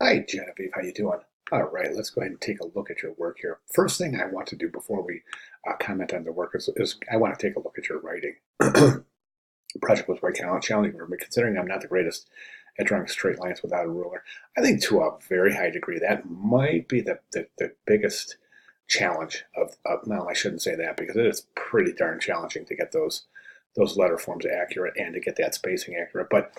Hi, Genevieve. How you doing? All right, let's go ahead and take a look at your work here. First thing I want to do before we comment on the work is I want to take a look at your writing. The project was quite challenging for me, considering I'm not the greatest at drawing straight lines without a ruler. I think to a very high degree that might be the biggest challenge well, I shouldn't say that because it is pretty darn challenging to get those letter forms accurate and to get that spacing accurate. But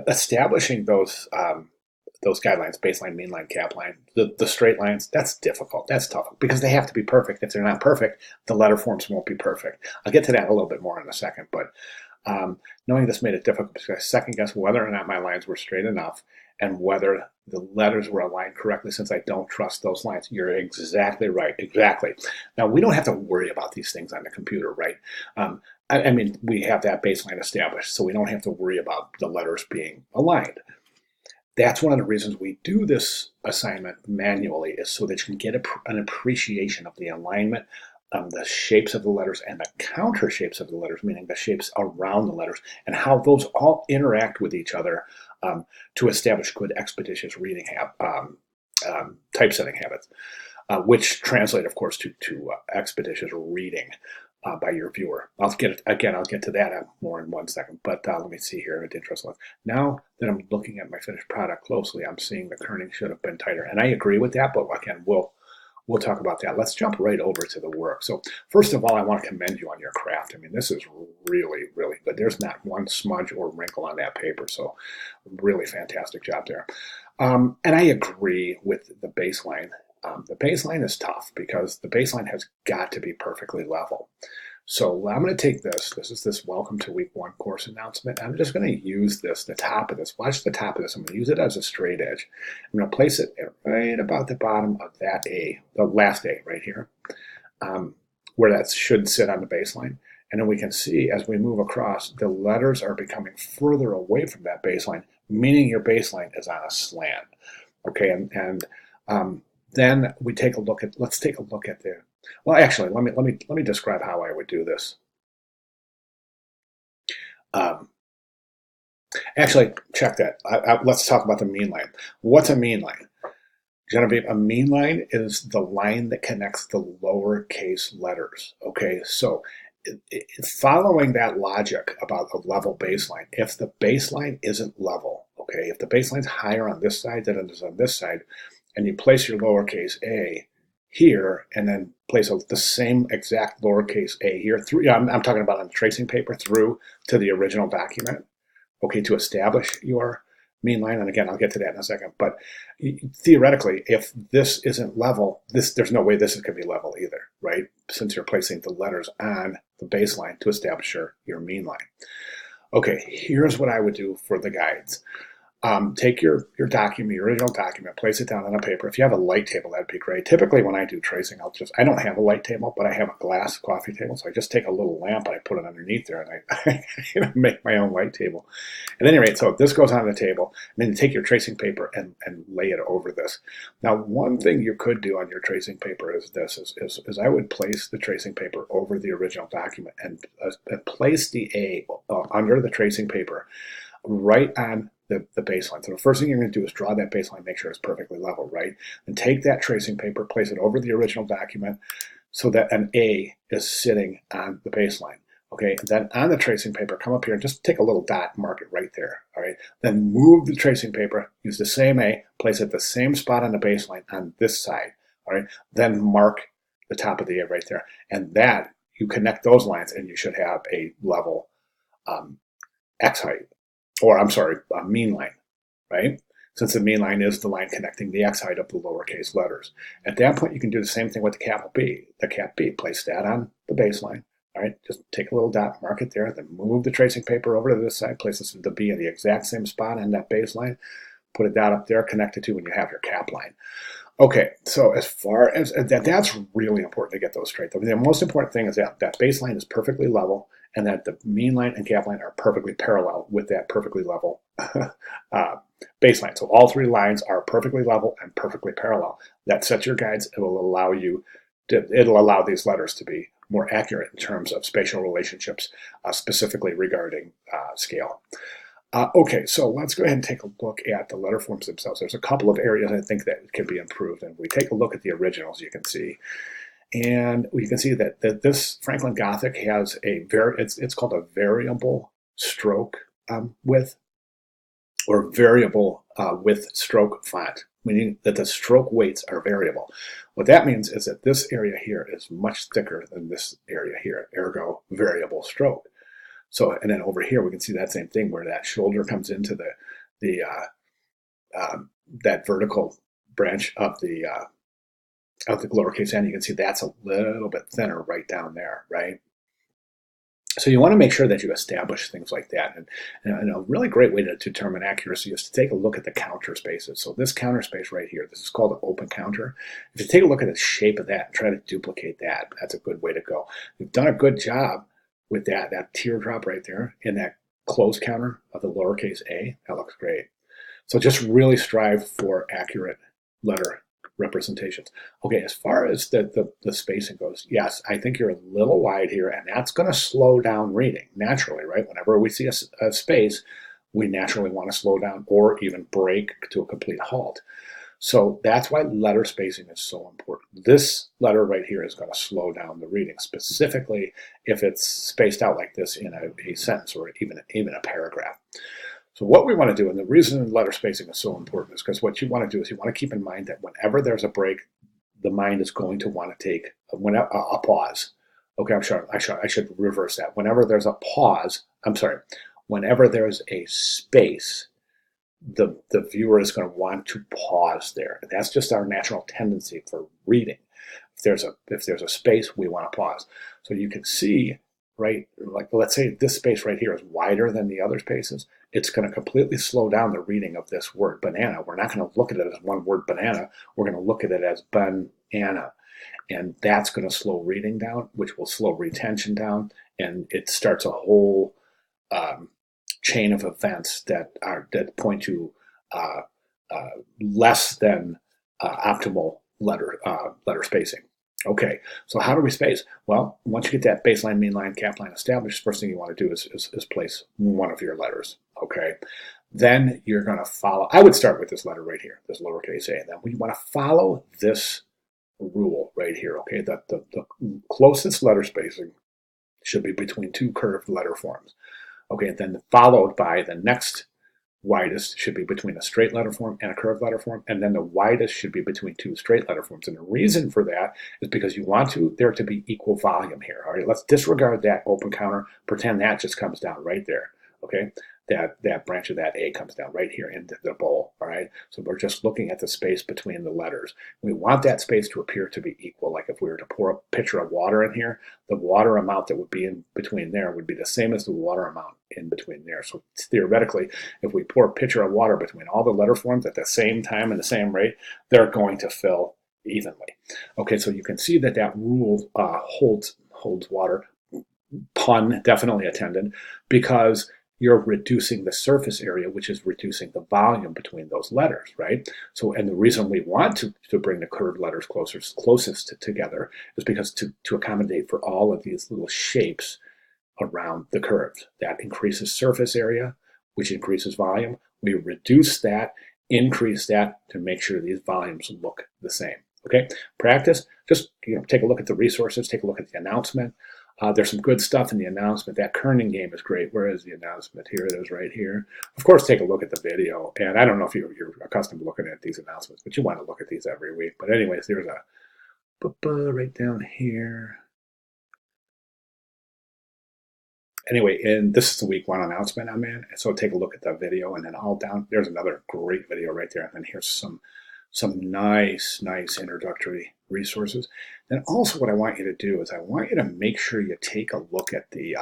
establishing those guidelines, baseline, mean line, cap line, the straight lines, that's difficult. That's tough because they have to be perfect. If they're not perfect, the letter forms won't be perfect. I'll get to that a little bit more in a second, but knowing this made it difficult because I second guess whether or not my lines were straight enough and whether the letters were aligned correctly since I don't trust those lines. You're exactly right. Exactly. Now, we don't have to worry about these things on the computer, right? I mean, we have that baseline established, so we don't have to worry about the letters being aligned. That's one of the reasons we do this assignment manually is so that you can get an appreciation of the alignment, the shapes of the letters and the counter shapes of the letters, meaning the shapes around the letters, and how those all interact with each other to establish good expeditious reading typesetting habits, which translate, of course, to expeditious reading by your viewer. I'll get to that more in 1 second. But let me see here at interest list. Now that I'm looking at my finished product closely, I'm seeing the kerning should have been tighter, and I agree with that. But again, we'll talk about that. Let's jump right over to the work. So first of all, I want to commend you on your craft. I mean, this is really, really good. There's not one smudge or wrinkle on that paper. So really fantastic job there. And I agree with the baseline. The baseline is tough because the baseline has got to be perfectly level. So I'm going to take this. This is this Welcome to Week 1 course announcement. I'm just going to use this, the top of this. Watch the top of this. I'm going to use it as a straight edge. I'm going to place it right about the bottom of that A, the last A right here, where that should sit on the baseline. And then we can see as we move across, the letters are becoming further away from that baseline, meaning your baseline is on a slant. Okay, and then we take a look at. Let's take a look at the. Well, actually, let me describe how I would do this. Um, Actually, check that. Let's talk about the mean line. What's a mean line? Genevieve, a mean line is the line that connects the lowercase letters. Okay, so following that logic about a level baseline, if the baseline isn't level, okay, if the baseline's higher on this side than it is on this side, and you place your lowercase a here and then place the same exact lowercase a here through, I'm talking about on tracing paper through to the original document, okay, to establish your mean line. And again, I'll get to that in a second. But theoretically, if this isn't level, there's no way this could be level either, right? Since you're placing the letters on the baseline to establish your mean line. Okay, here's what I would do for the guides. Take your document, your original document, place it down on a paper. If you have a light table, that'd be great. Typically, when I do tracing, I don't have a light table, but I have a glass coffee table. So I just take a little lamp and I put it underneath there, and I make my own light table. At any rate, so this goes on the table, and then you take your tracing paper and lay it over this. Now, one thing you could do on your tracing paper is this: is I would place the tracing paper over the original document and place the A under the tracing paper, right on the baseline. So the first thing you're going to do is draw that baseline, make sure it's perfectly level, right? And take that tracing paper, place it over the original document so that an A is sitting on the baseline. Okay, and then on the tracing paper, come up here and just take a little dot, mark it right there. All right, then move the tracing paper, use the same A, place it the same spot on the baseline on this side. All right, then mark the top of the A right there, and that you connect those lines, and you should have a level X height, or I'm sorry, a mean line, right? Since the mean line is the line connecting the X height of the lowercase letters. At that point, you can do the same thing with the capital B. The cap B, place that on the baseline. All right, just take a little dot, mark it there, then move the tracing paper over to this side, place the B in the exact same spot on that baseline, put a dot up there, connect it to when you have your cap line. Okay, so as far as that's really important to get those straight. The most important thing is that baseline is perfectly level and that the mean line and cap line are perfectly parallel with that perfectly level baseline. So all three lines are perfectly level and perfectly parallel. That sets your guides. It'll allow these letters to be more accurate in terms of spatial relationships, specifically regarding scale. Okay, so let's go ahead and take a look at the letter forms themselves. There's a couple of areas I think that can be improved, and we take a look at the originals, you can see. And you can see that this Franklin Gothic has it's called a variable stroke width, or variable width stroke font, meaning that the stroke weights are variable. What that means is that this area here is much thicker than this area here, ergo variable stroke. So, and then over here we can see that same thing where that shoulder comes into the that vertical branch of the lowercase n. You can see that's a little bit thinner right down there, right? So you want to make sure that you establish things like that. And a really great way to determine accuracy is to take a look at the counter spaces. So this counter space right here, this is called an open counter. If you take a look at the shape of that and try to duplicate that, that's a good way to go. You've done a good job with that teardrop right there in that close counter of the lowercase a. That looks great. So just really strive for accurate letter representations. Okay, as far as the spacing goes, yes, I think you're a little wide here, and that's going to slow down reading naturally, right? Whenever we see a space, we naturally want to slow down or even break to a complete halt. So that's why letter spacing is so important. This letter right here is going to slow down the reading, specifically if it's spaced out like this in a sentence or even a paragraph. So what we want to do, and the reason letter spacing is so important, is because what you want to do is you want to keep in mind that whenever there's a break, the mind is going to want to take a pause. Okay, I should reverse that. Whenever there's a pause, whenever there's a space, the viewer is going to want to pause there. That's just our natural tendency for reading. If there's a space, we want to pause. So you can see, right, like let's say this space right here is wider than the other spaces. It's going to completely slow down the reading of this word banana. We're not going to look at it as one word banana. We're going to look at it as banana. And that's going to slow reading down, which will slow retention down. And it starts a whole chain of events that point to less than optimal letter spacing. Okay, so how do we space? Well, once you get that baseline, mean line, cap line established, first thing you want to do is place one of your letters. Okay, then you're going to follow. I would start with this letter right here, this lowercase a, and then we want to follow this rule right here. Okay, that the closest letter spacing should be between two curved letter forms. Okay, and then followed by the next widest should be between a straight letter form and a curved letter form, and then the widest should be between two straight letter forms. And the reason for that is because you want there to be equal volume here. All right, let's disregard that open counter, pretend that just comes down right there. Okay, that branch of that A comes down right here into the bowl. All right, so we're just looking at the space between the letters. We want that space to appear to be equal. Like if we were to pour a pitcher of water in here, the water amount that would be in between there would be the same as the water amount in between there. So theoretically, if we pour a pitcher of water between all the letter forms at the same time and the same rate, they're going to fill evenly. Okay, so you can see that rule holds water. Pun definitely attended, because you're reducing the surface area, which is reducing the volume between those letters, right? So, and the reason we want to bring the curved letters closest together is because to accommodate for all of these little shapes around the curves. That increases surface area, which increases volume. We reduce that, increase that to make sure these volumes look the same. Okay, practice. Just take a look at the resources, take a look at the announcement. There's some good stuff in the announcement. That kerning game is great. Where is the announcement? Here it is right here. Of course, take a look at the video. And I don't know if you're accustomed to looking at these announcements, but you want to look at these every week. But anyways, there's a right down here. Anyway, and this is the week one announcement I'm in. So take a look at that video, and then all down, there's another great video right there. And then here's some nice introductory resources. Then also what I want you to do is I want you to make sure you take a look at the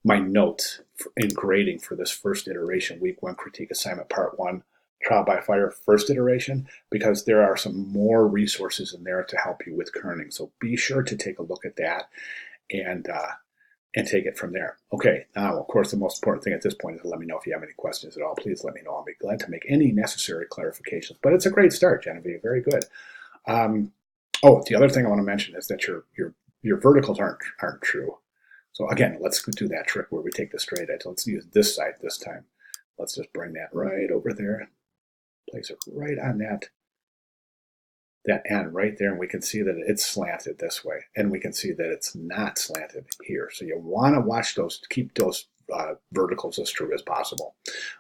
my notes in grading for this first iteration, week one critique assignment part one, trial by fire first iteration, because there are some more resources in there to help you with kerning. So be sure to take a look at that and take it from there. Okay, now, of course, the most important thing at this point is to let me know if you have any questions at all. Please let me know. I'll be glad to make any necessary clarifications. But it's a great start, Genevieve. Very good. The other thing I want to mention is that your verticals aren't true. So again, let's do that trick where we take the straight edge. Let's use this side this time. Let's just bring that right over there. Place it right on that end right there, and we can see that it's slanted this way, and we can see that it's not slanted here. So you want to watch those, keep those verticals as true as possible.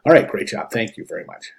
All right, great job. Thank you very much.